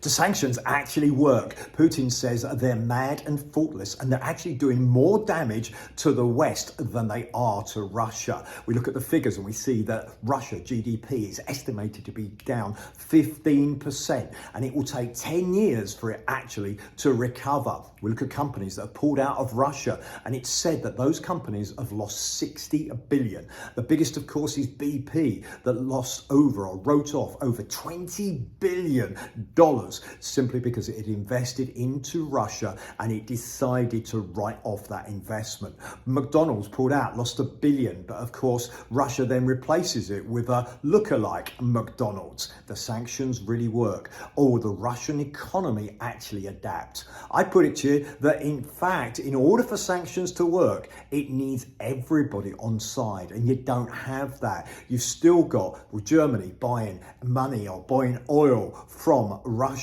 Do sanctions actually work? Putin says they're mad and thoughtless, and they're actually doing more damage to the West than they are to Russia. We look at the figures and we see that Russia GDP is estimated to be down 15%, and it will take 10 years for it actually to recover. We look at companies that have pulled out of Russia, and it's said that those companies have lost 60 billion. The biggest, of course, is BP, that lost over or wrote off over $20 billion simply because it had invested into Russia and it decided to write off that investment. McDonald's pulled out, lost $1 billion, but of course Russia then replaces it with a lookalike McDonald's. The sanctions really work. Oh, the Russian economy actually adapts. I put it to you that in fact, in order for sanctions to work, it needs everybody on side, and you don't have that. You've still got Germany buying money or buying oil from Russia.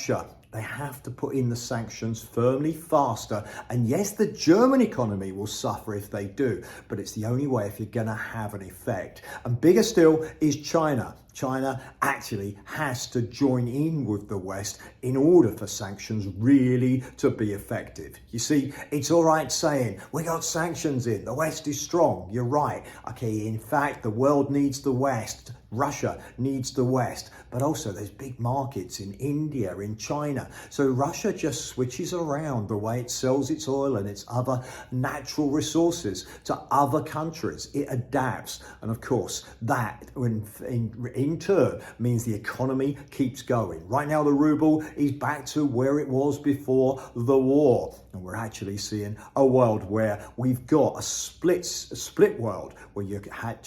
They have to put in the sanctions firmly, faster. And yes, the German economy will suffer if they do, but it's the only way if you're going to have an effect. And bigger still is China. China actually has to join in with the West in order for sanctions really to be effective. You see, it's all right saying, we got sanctions in, the West is strong. You're right. Okay, in fact, the world needs the West. Russia needs the West, but also there's big markets in India, in China. So Russia just switches around the way it sells its oil and its other natural resources to other countries. It adapts. And of course, that in turn means the economy keeps going. Right now, the ruble is back to where it was before the war. And we're actually seeing a world where we've got a split world where you're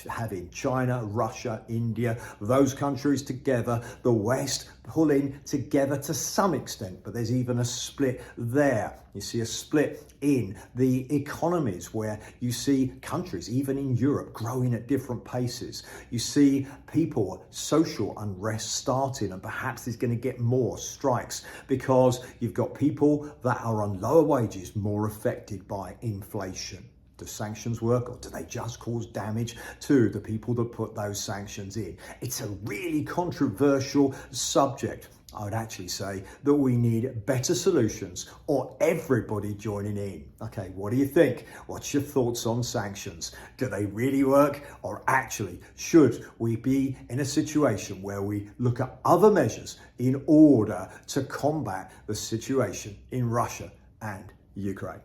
having China, Russia, India, those countries together, the West pulling together to some extent, but there's even a split there. You see a split in the economies where you see countries, even in Europe, growing at different paces. You see people, social unrest starting, and perhaps there's going to get more strikes because you've got people that are on lower wages more affected by inflation. Do sanctions work, or do they just cause damage to the people that put those sanctions in? It's a really controversial subject. I would actually say that we need better solutions or everybody joining in. Okay, what do you think? What's your thoughts on sanctions? Do they really work, or actually should we be in a situation where we look at other measures in order to combat the situation in Russia and Ukraine?